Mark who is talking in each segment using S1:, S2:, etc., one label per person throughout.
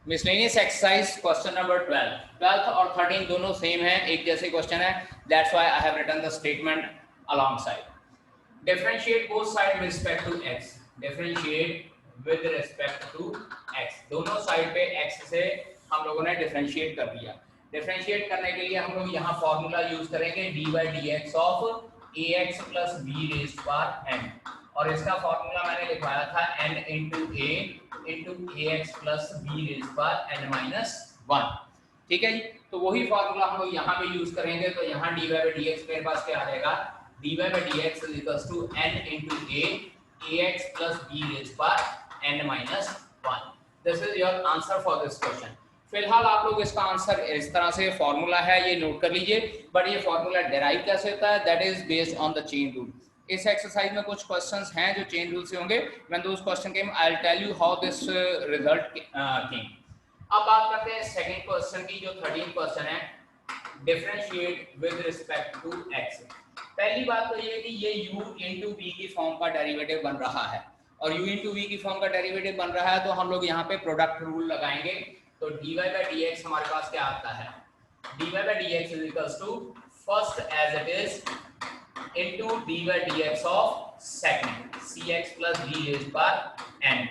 S1: Miscellaneous exercise question number 12 और 13 दोनों same है, एक जैसे क्वेश्चन है। That's why I have written the statement alongside. Differentiate both side with respect to x। Differentiate with respect to x, दोनों side पे x से हम लोगों ने डिफरेंशिएट कर दिया। डिफरेंशिएट करने के लिए हम लोग यहाँ फॉर्मूला यूज करेंगे d/dx of ax plus b raised power n, और इसका फॉर्मूला मैंने लिखवाया था n into a into ax plus b raised power n minus 1। ठीक है जी, तो वही फॉर्मूला हम लोग यहाँ पे यूज करेंगे। तो यहाँ dy/dx मेरे पास क्या आ जाएगा, dy/dx is equals to n into a ax plus b raised power n minus 1। This is your answer for this question. फिलहाल आप लोग इसका आंसर इस तरह से फॉर्मूला है ये नोट कर लीजिए, बट ये फॉर्मूला डेराइव कैसे होता है, that is based on the chain rule. इस एक्सरसाइज में कुछ क्वेश्चंस हैं जो चेन रूल से होंगे। When those question came I will tell you how this result came. अब बात करते हैं सेकंड क्वेश्चन की, जो 13th क्वेश्चन है, differentiate with respect to x। पहली बात तो ये है कि ये u into v की फॉर्म का डेरिवेटिव बन रहा है, और u into v की फॉर्म का डेरिवेटिव बन रहा है तो हम लोग यहाँ पे प्रोडक्ट रूल लगाएंगे। तो dy/dx हमारे पास क्या आता है, dy/dx is equals to first as it is into dy/dx of second cx plus b raised पर n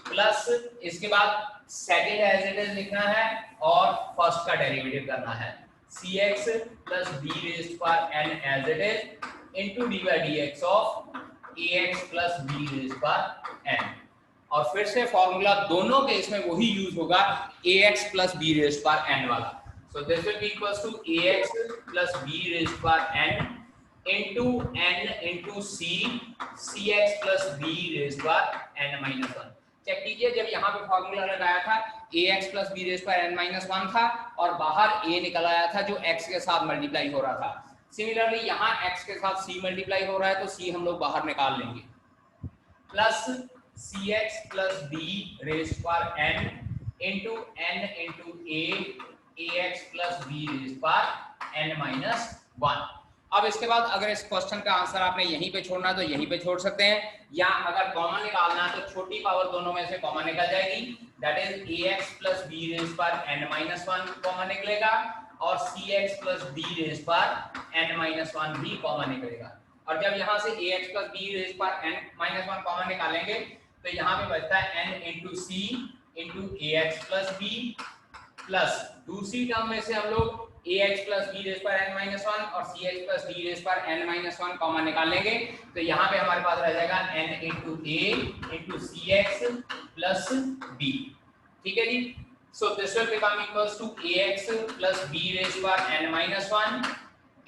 S1: प्लस इसके बाद सेकंड एज इट इज लिखना है और फर्स्ट का डेरिवेटिव करना है cx plus b raised पर n as it is into dy/dx of ax plus b raised पर n, और फिर से फॉर्मूला दोनों केस में वही यूज होगा ax plus b raised पर n वाला। So this will be equals to ax plus b raised पर n into n into c cx plus b raised पर n minus 1। चेक कीजिए, जब यहाँ पे फॉर्मूला लगाया था ax plus b raised पर n minus 1 था, और बाहर a निकल आया था जो x के साथ मल्टीप्लाई हो रहा था। सिमिलरली यहाँ x के साथ c मल्टीप्लाई हो रहा है तो c हम लोग बाहर निकाल लेंगे, plus cx plus b raised पर n into n into a ax plus b raised पर n minus 1। अब इसके बाद अगर इस क्वेश्चन का आंसर आपने यहीं पे छोड़ना है तो यहीं पे छोड़ सकते हैं, या अगर कॉमन निकालना है तो छोटी पावर दोनों में से कॉमन निकल जाएगी, that is ax plus b raised पर n minus 1 कॉमन निकलेगा, और cx plus b raised पर n minus 1 भी कॉमन निकलेगा। और जब यहाँ से ax plus b raised पर n minus 1 कॉमन निकालेंगे तो यहाँ पे बचता है n into c into ax plus b, plus दूसरी टर्म में से हम लोग ax plus b raised पर n minus 1 और cx plus d raised पर n minus 1 कॉमन निकाल लेंगे, तो यहाँ पे हमारे पास रह जाएगा n into a into cx plus b। ठीक है जी, so this will become equals to ax plus b raised पर n minus 1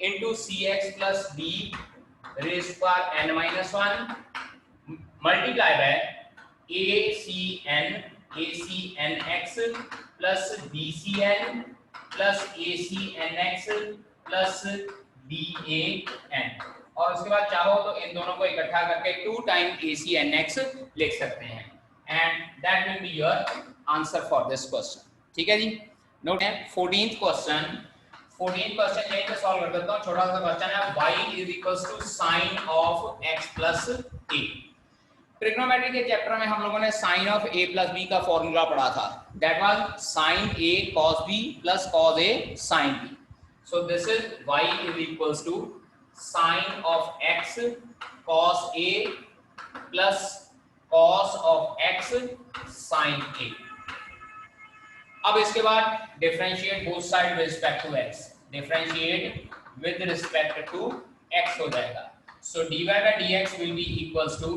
S1: into cx plus d raised पर n minus 1 multiply by acnx plus bcn plus acnx plus dan, और उसके बाद चाहो तो इन दोनों को इकट्ठा करके 2 टाइम acnx लिख सकते हैं, and that will be your answer for this question. ठीक है जी, नोट है 14th क्वेश्चन। 14th क्वेश्चन यहीं पे सॉल्व कर देता हूं। छोटा सा क्वेश्चन है, y is equals to sine of x plus a। Trigonometry के चैप्टर में हम लोगों ने sine of a plus b का फॉर्मूला पढ़ा था, that was sine a cos b plus cos a sin b। So this is y is equals to sine of x cos a plus cos of x sin a। अब इसके बाद डिफरेंशिएट both side with respect to x, differentiate with respect to x हो जाएगा। So dy/dx will be equals to,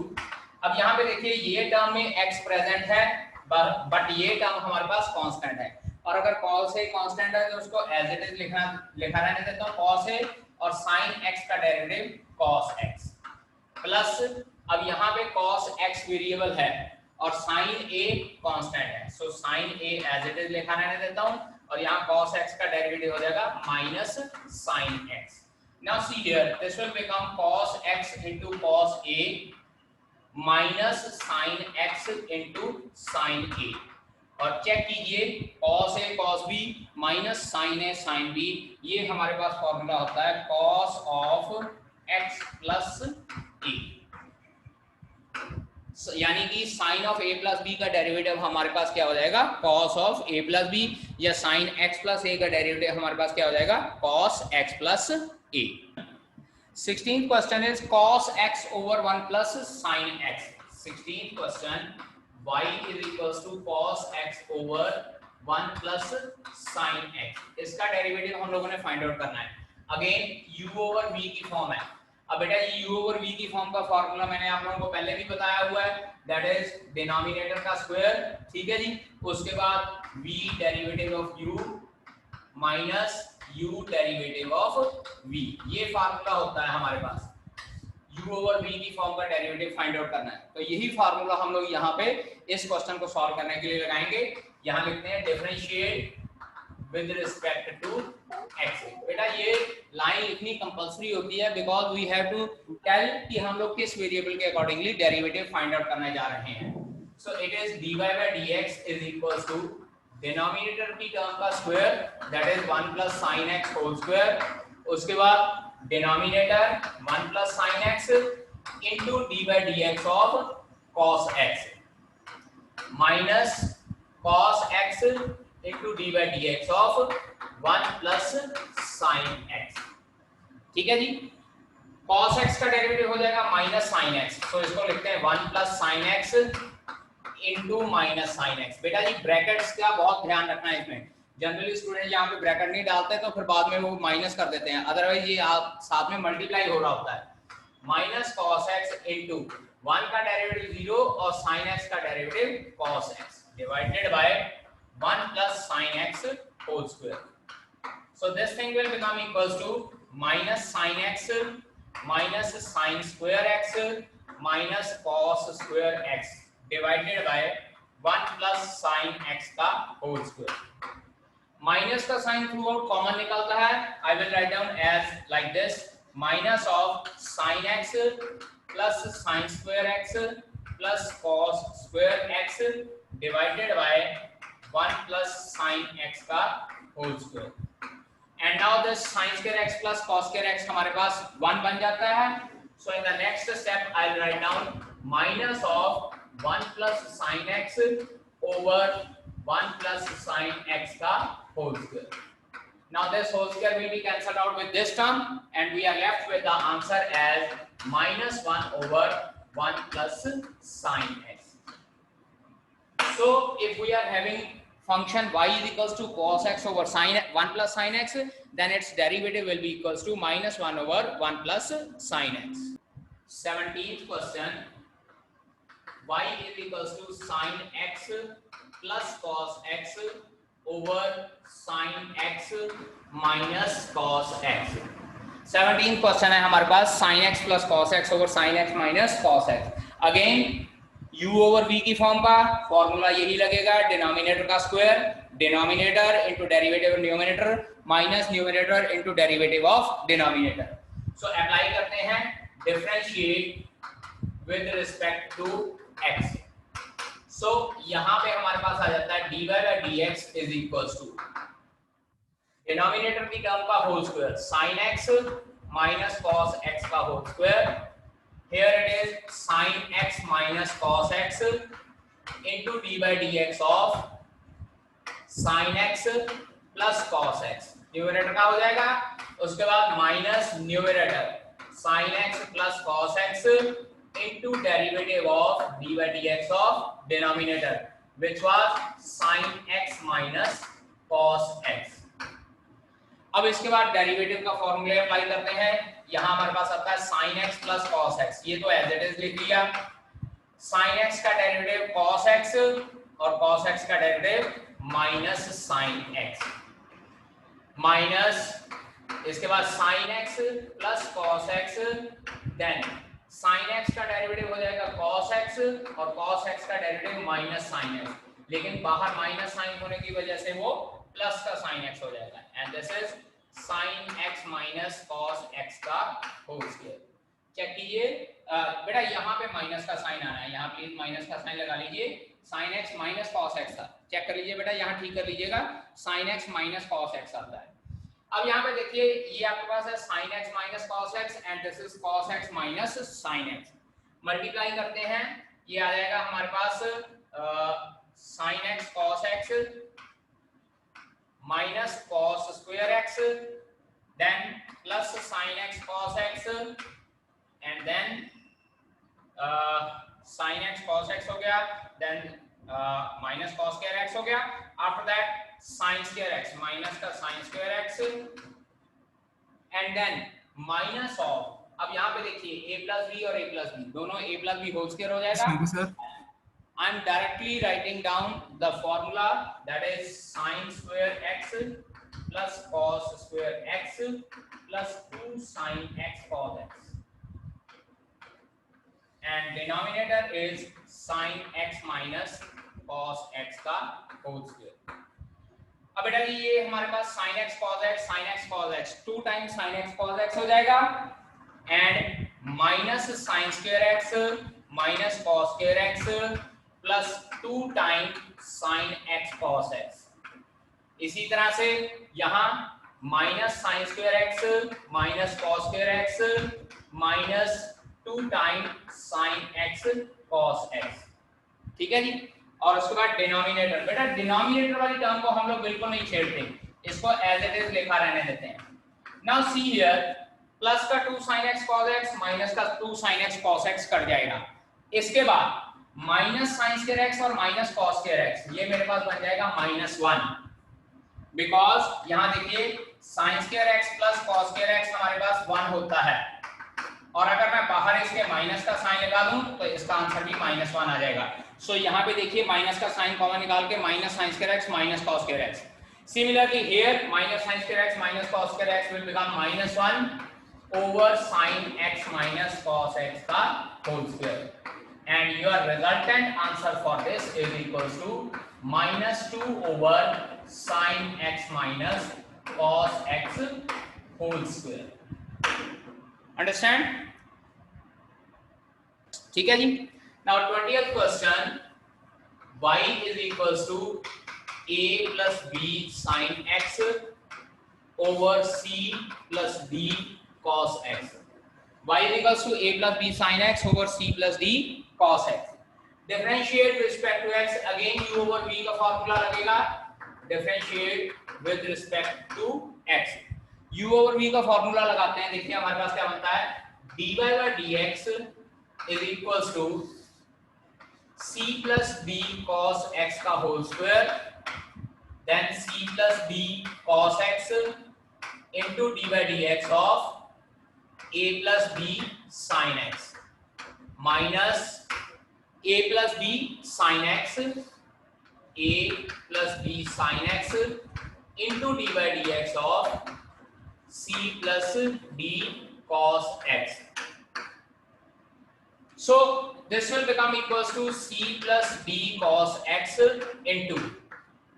S1: अब यहाँ पे देखिए ये टर्म में x प्रेजेंट है, बट ये टर्म हमारे पास कांस्टेंट है, और अगर cos a कांस्टेंट है तो उसको एज इट इज लिखा रहने देता हूँ cos a, और sin x का डेरिवेटिव cos x, प्लस अब यहाँ पे cos x वेरिएबल है और sin a कांस्टेंट है, so sin a as it is लिखा रहने देता हूँ, और यहाँ cos x का डेरिवेटिव हो जाएगा minus sin x। Now see here, this will become cos x into cos a minus sine x into sine a, और चेक कीजिए cos a cos b minus sine a sine b, ये हमारे पास formula होता है cos of x plus a। यानी कि sine of A plus B का डेरिवेटिव हमारे पास क्या हो जाएगा, cos of A plus B, या साइन एक्स प्लस ए का डेरिवेटिव हमारे पास क्या हो जाएगा, cos x plus A. 16th question is cos x over 1 plus sin x. 16th question, y is equals to cos x over 1 plus sin x. इसका derivative हम लोगों ने फाइंड आउट करना है। अगेन u over v की form है। अब बेटा ये u over v की फॉर्म का फॉर्मूला मैंने आप लोगों को पहले भी बताया हुआ है, दैट इज डिनोमिनेटर का स्क्वायर, ठीक है जी। उसके बाद v derivative of u minus u derivative of v, ये फार्मूला होता है हमारे पास। u ओवर v की फॉर्म का डेरिवेटिव फाइंड आउट करना है, तो यही फार्मूला हम लोग यहाँ पे इस क्वेश्चन को सॉल्व करने के लिए लगाएंगे। यहाँ लिखते हैं differentiate with respect to x। बेटा ये लाइन लिखनी कंपलसरी होती है because we have to tell कि हम लोग किस वेरिएबल के अकॉर्डिंगली डेरिवेटिव फाइंड आउट करने जा रहे हैं। So it is dy by dx is equal to denominator की टर्म का square, that is 1 plus sin x whole square, उसके बाद denominator 1 plus sin x into d by dx of cos x minus cos x into d by dx of 1 plus sin x, ठीक है जी। cos x का derivative हो जाएगा minus sin x, तो इसको लिखते हैं 1 plus sin x into minus sine x. बेटा जी ब्रैकेट्स का बहुत ध्यान रखना है इसमें, जनरली स्टूडेंट यहाँ पे ब्रैकेट नहीं डालते तो फिर बाद में वो माइनस कर देते हैं, अदरवाइज ये आप साथ में मल्टीप्लाई हो रहा होता है। माइनस cos x इनटू 1 का डेरिवेटिव 0 और sin x का derivative cos x divided by 1 plus sin x whole square. So this thing will become equals to minus sin x minus sin square x minus cos square x divided by 1 plus sin x का whole square. Minus का sign throughout common निकलता है, I will write down as like this, minus of sin x plus sin square x plus cos square x divided by 1 plus sin x का whole square. And now this sin square x plus cos square x हमारे पास 1 बन जाता है। So in the next step I will write down minus of 1 plus sin x over 1 plus sin x का whole square. Now this whole square will be cancelled out with this term and we are left with the answer as minus 1 over 1 plus sin x. So if we are having function y is equals to cos x over sin 1 plus sin x, then its derivative will be equals to minus 1 over 1 plus sin x. 17th question, y is equals to sin x plus cos x over sin x minus cos x। 17th question है हमारे पास sin x plus cos x over sin x minus cos x। Again u over v की form का formula यही लगेगा, denominator का square, denominator into derivative of numerator minus numerator into derivative of denominator. So apply करते हैं differentiate with respect to x। So यहां पे हमारे पास आ जाता है dy by dx is equals to denominator की टर्म का whole square sin x minus cos x का whole square, here it is sin x minus cos x into d by dx of sin x plus cos x, numerator का हो जाएगा, उसके बाद minus numerator sin x plus cos x into derivative of d by dx of denominator which was sin x minus cos x। अब इसके बाद derivative का formula apply करते हैं, यहां हमारे पास आता है sin x plus cos x, ये तो एज इट इज लिख लिया, sin x का डेरिवेटिव cos x और cos x का derivative minus sin x minus इसके बाद sin x plus cos x, then sin x का डेरिवेटिव हो जाएगा cos x और cos x का डेरिवेटिव माइनस sin x, लेकिन बाहर माइनस साइन होने की वजह से वो प्लस का sin x हो जाएगा, and this is sin x minus cos x का होल स्क्वायर। चेक कीजिए बेटा यहाँ पे माइनस का साइन आना है, यहाँ प्लीज माइनस का साइन लगा लीजिए, sin x minus cos x था, चेक कर लीजिए बेटा, यहाँ ठीक कर लीजिएगा, sin x minus cos x आता है। अब यहाँ पे देखिए ये आपके पास है sin x minus cos x and this is cos x minus sin x, multiply करते हैं ये आ जाएगा हमारे पास sine x cos x minus cos square x, then plus sine x cos x and then sine x cos x हो गया, then minus cos square x हो गया। After that sine square x, minus का sine square x and then minus of, अब यहाँ पे देखिए a plus B और a प्लस बी दोनों a plus B whole square हो जाएगा।
S2: Sir
S1: I am directly writing down the formula, that is sin square x plus cos square x plus 2 sin x cos x, and denominator is sin x minus cos x का whole square। अब बेटा ये हमारे पास sin x cos x 2 times sin x cos x हो जाएगा and minus sin square x minus cos square x plus 2 times sin x cos x। इसी तरह से यहाँ minus sin square x minus cos square x minus 2 times sin x cos x, ठीक है जी। और उसके बाद डिनोमिनेटर, बेटा डिनोमिनेटर वाली टर्म को हम लोग बिल्कुल नहीं छेड़ते, इसको एज इट इज लिखा रहने देते हैं। नाउ सी हियर, प्लस का 2 sin x cos x minus का 2 sin x cos x cut जाएगा। इसके बाद माइनस साइन स्क्वायर एक्स और माइनस कॉस स्क्वायर एक्स, ये मेरे पास बन जाएगा -1, बिकॉज यहाँ देखिए sign square x plus cos square x हमारे पास 1 होता है, और अगर मैं बाहर इसके माइनस का साइन लगा दूं तो इसका आंसर भी -1 आ जाएगा। सो यहाँ पे देखिए माइनस का साइन कॉमन निकाल के minus sine square x minus cos square x. Similarly here minus sine square x minus cos square x will become -1 over sine x minus cos x का whole square, and your resultant answer for this is equals to -2 over sin x minus cos x whole square। Understand? ठीक है जी। Now 20th question, y is equals to a plus b sin x over c plus d cos x। y is equals to a plus b sin x over c plus d cos x। Differentiate with respect to x, again u over v का formula लगेगा, differentiate with respect to x। u over v का formula लगाते हैं, देखिए हमारे पास क्या बनता है, dy by dx is equals to c plus d cos x का whole square, then c plus d cos x into dy by dx of a plus b sin x minus a plus b sin x, a plus b sin x into d by dx of c plus d cos x। So this will become equals to c plus d cos x into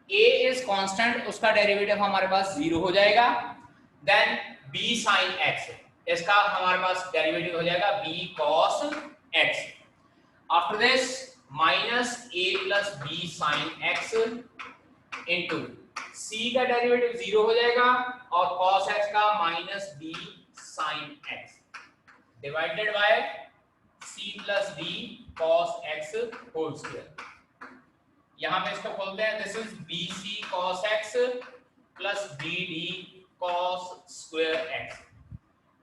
S1: a is constant, उसका derivative हमारे पास 0 हो जाएगा, then b sin x, इसका हमारे पास derivative हो जाएगा b cos x। After this minus a plus b sin x into c का derivative 0 हो जाएगा और cos x का minus b sin x divided by c plus d cos x whole square। यहाँ पे इसको खोलते हैं, this is bc cos x plus bd cos square x।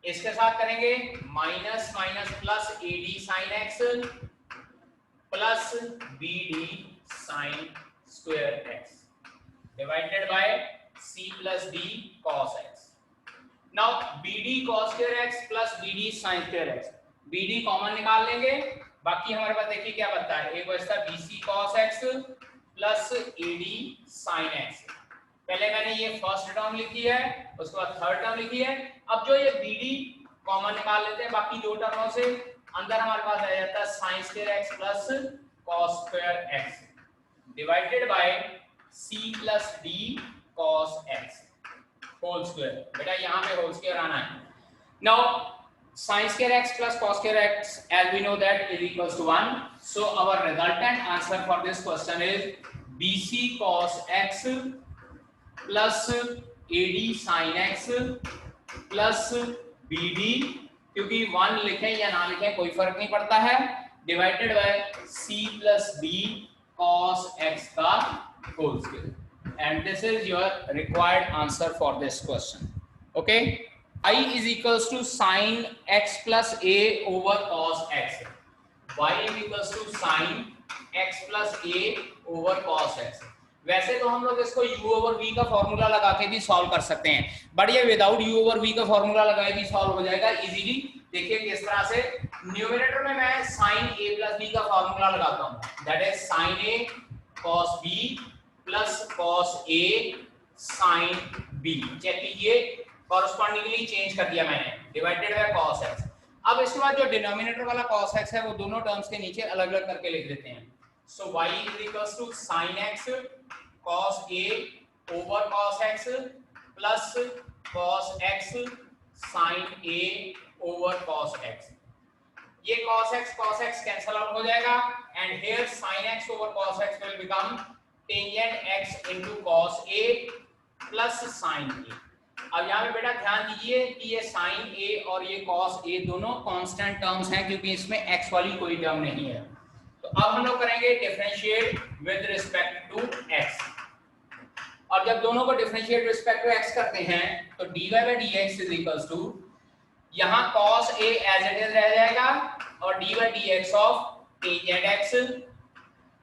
S1: इसके साथ करेंगे minus minus plus ad sin x plus bd sin square x divided by c plus d cos x। now bd cos square x plus bd sin square x, bd common निकाल लेंगे, बाकी हमारे पास देखिए क्या बनता है, एक बचता bc cos x plus ad sin x। पहले मैंने ये फर्स्ट टर्म लिखी है, उसके बाद थर्ड टर्म लिखी है। अब जो ये bd कॉमन निकाल लेते हैं बाकी दो टर्मों से, अंदर हमारे पास आ जाता है sin square x plus cos square x divided by c plus d cos x whole square। बेटा यहाँ पे whole square आना है। now sin square x plus cos square x, as we know that, is equals to 1, so our resultant answer for this question is bc cos x plus ad sin x plus bd, क्योंकि 1 लिखें या ना लिखें कोई फर्क नहीं पड़ता है, divided by c plus b cos x का whole square and this is your required answer for this question. Okay, y is equals to sin x plus a over cos x. y is equals to sin x plus a over cos x. वैसे तो हम लोग इसको u over v का formula लगा के भी solve कर सकते हैं, बट ये विदाउट u over v का फॉर्मूला लगाए भी सॉल्व हो जाएगा इजीली. देखिए किस तरह से. न्यूमरेटर में मैं sin a plus b का फॉर्मूला लगाता हूं, that is sin a cos b plus cos a sin b. Check कीजिए, कॉरेस्पॉन्डिंगली चेंज कर दिया मैंने, डिवाइडेड बाय cos x. अब इसके बाद जो डिनोमिनेटर वाला cos x है वो दोनों टर्म्स के नीचे अलग अलग करके लिख देते हैं. So y is equals to sin x cos a over cos x plus cos x sin a over cos x. ये cos x कैंसल आउट हो जाएगा and here sin x over cos x will become tangent x into cos a plus sin a. अब यहाँ पे बेटा ध्यान दीजिए कि ये sin a और ये cos a दोनों कांस्टेंट टर्म्स हैं क्योंकि इसमें x वाली कोई टर्म नहीं है. तो अब हम लोग करेंगे differentiate with respect to x. और जब दोनों को डिफरेंशिएट रिस्पेक्ट टू x करते हैं तो dy by dx is equals to, यहाँ cos a as it is रह जाएगा और d by dx of tangent x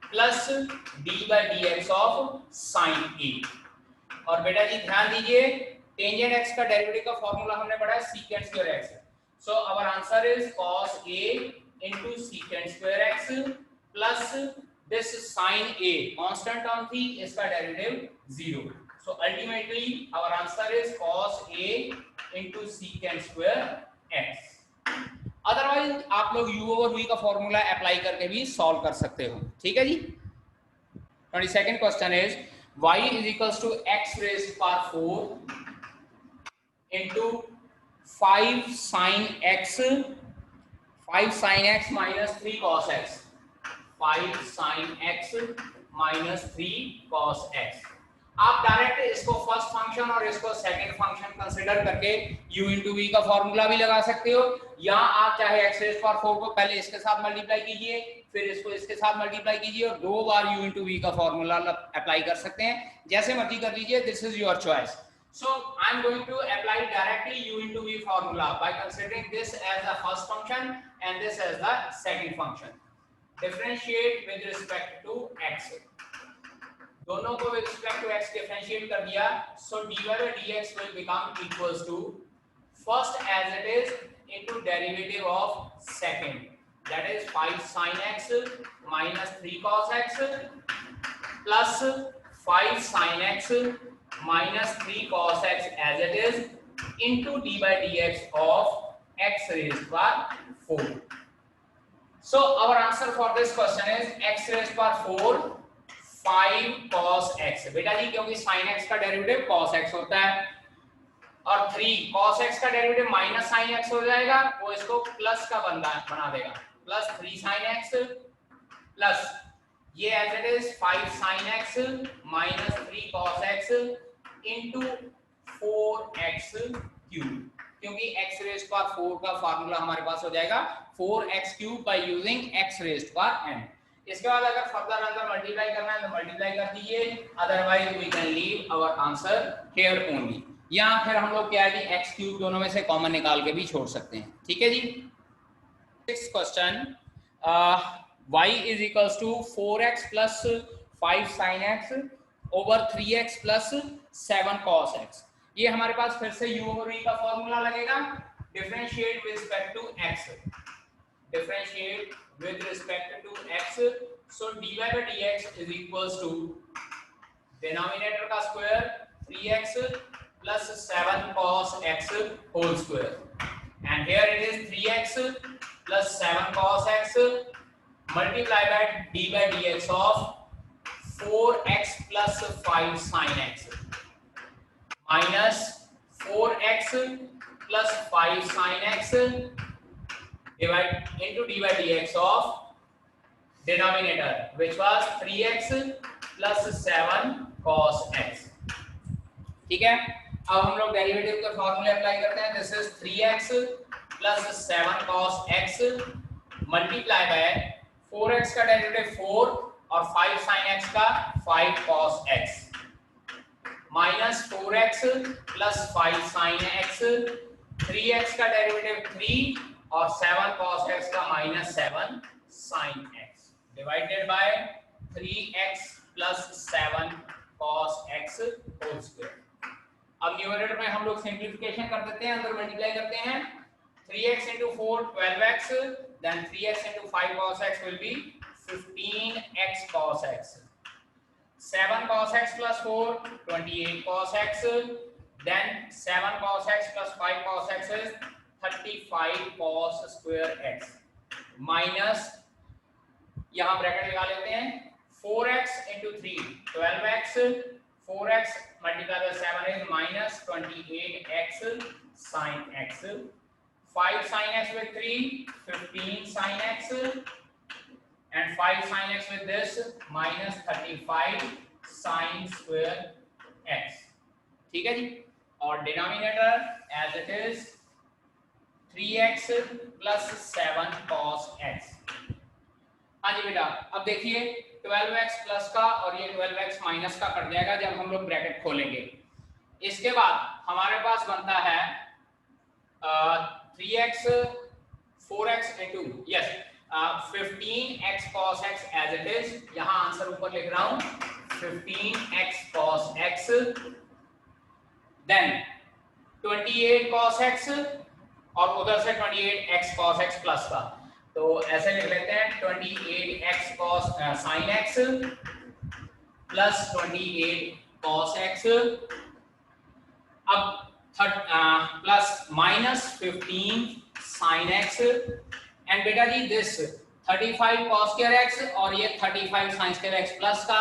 S1: प्लस d by dx of sin a. और बेटा जी ध्यान दीजिए, tangent x का डेरिवेटिव का फॉर्मूला हमने पढ़ा है secant square x. So our answer is cos a into secant square x plus this sin a constant term थी, इसका derivative 0. So ultimately our answer is cos a into secant square x. Otherwise आप लोग u over v का formula apply करके भी solve कर सकते हो. ठीक है जी. 22nd question is y is equals to x raised to power 4 into 5 sin x minus 3 cos x. 5 sin x minus 3 cos x. आप डायरेक्ट इसको फर्स्ट फंक्शन और इसको सेकंड फंक्शन कंसीडर करके u into v का formula भी लगा सकते हो. यहाँ आप चाहे x raised to power 4 को पहले इसके साथ मल्टीप्लाई कीजिए, फिर इसको इसके साथ मल्टीप्लाई कीजिए और 2 बार u into v का फॉर्मूला अप्लाई कर सकते हैं. जैसे मर्जी कर लीजिए, this is your choice. So I am going to apply directly u into v formula by considering this as the first function and this as the second function. Differentiate with respect to x. दोनों को with respect to x differentiate कर दिया. So dy by dx will become equals to first as it is into derivative of second. That is 5 sin x minus 3 cos x plus 5 sin x minus 3 cos x as it is into d by dx of x raised to power 4. So our answer for this question is x raised to power 4 5 cos x. बेटा जी क्योंकि sin x का derivative cos x होता है और 3 cos x का derivative minus sin x हो जाएगा, वो इसको प्लस का बना देगा, प्लस 3 sin x प्लस ये as it is 5 sin x minus 3 cos x into 4x cube. क्योंकि x raised to power 4 का फार्मूला हमारे पास हो जाएगा 4x cube by using x raised to power n. इसके बाद अगर फर्दर अंदर मल्टीप्लाई करना है तो मल्टीप्लाई कर दीजिए, otherwise we can leave our answer here only. या फिर हम लोग क्या है कि x क्यूब दोनों में से कॉमन निकाल के भी छोड़ सकते हैं. ठीक है जी. Next question, y is equals to 4x plus 5 sin x over 3x plus 7 cos x. ये हमारे पास फिर से u over v का फॉर्मूला लगेगा. Differentiate with respect to x. Differentiate with respect to x. So dy by dx is equals to denominator का square 3x plus 7 cos x whole square and here it is 3x plus 7 cos x multiply by d by dx of 4x plus 5 sin x minus 4x plus 5 sin x divide into d by dx of denominator which was 3x plus 7 cos x. ठीक है. अब हम लोग derivative के फॉर्मूले apply करते हैं. This is 3x plus 7 cos x multiply by 4x का डेरिवेटिव 4 और 5 sin x का 5 cos x minus 4x plus 5 sin x, 3x का डेरिवेटिव 3 और 7 cos x का minus 7 sin x divided by 3x plus 7 cos x whole square. अब numerator में हम लोग सिंपलीफिकेशन कर देते हैं, अंदर मल्टीप्लाई करते हैं। 3x into 4 12x, then 3x into 5 cos x will be 15x cos x, 7 cos x plus 4 28 cos x, then 7 cos x plus 5 cos x is 35 cos square x minus यहां bracket लगा लेते हैं 4x into 3 12x, 4x multiplied by 7 is minus 28x sin x, 5 sin x with 3 15 sin x and 5 sin x with this minus 35 sin square x। ठीक है जी, और denominator as it is 3x plus 7 cos x। हाँ जी बेटा, अब देखिए 12x plus का और ये 12x माइनस का कट जाएगा जब हम लोग ब्रैकेट खोलेंगे। इसके बाद हमारे पास बनता है 3x 4x into yes 15x cos x as it is, यहाँ आंसर ऊपर लिख रहा हूँ 15x cos x, then 28 cos x और उधर से 28x cos x प्लस का, तो ऐसे लिख लेते हैं 28x cos sin x plus 28 cos x, अब plus minus 15 sin x and बेटा जी दिस 35 cos square x और ये 35 sin square x प्लस का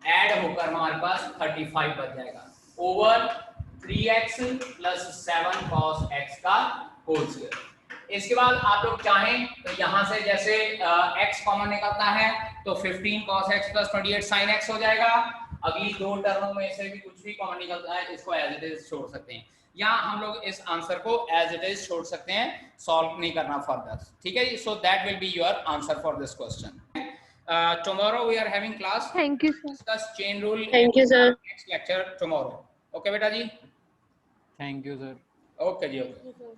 S1: ऐड होकर हमारे पास 35 बच जाएगा over 3x plus 7 cos x का होल स्क्वायर। इसके बाद आप लोग चाहें तो यहाँ से जैसे x कॉमन निकलता है तो 15 cos x plus 28 sin x हो जाएगा। अगली दो टर्मों में से भी कुछ भी कॉमन निकलता है इसको एज इट इज छोड़ सकते हैं, या हम लोग इस आंसर को एज इट इज छोड़ सकते हैं, सॉल्व नहीं करना फर्दर। ठीक है, so that will be your answer for this question. tomorrow we are having class,
S2: Thank you sir.
S1: discuss chain rule
S2: Thank you sir.
S1: next lecture tomorrow। okay बेटा जी,
S3: thank you sir.
S1: okay जी okay।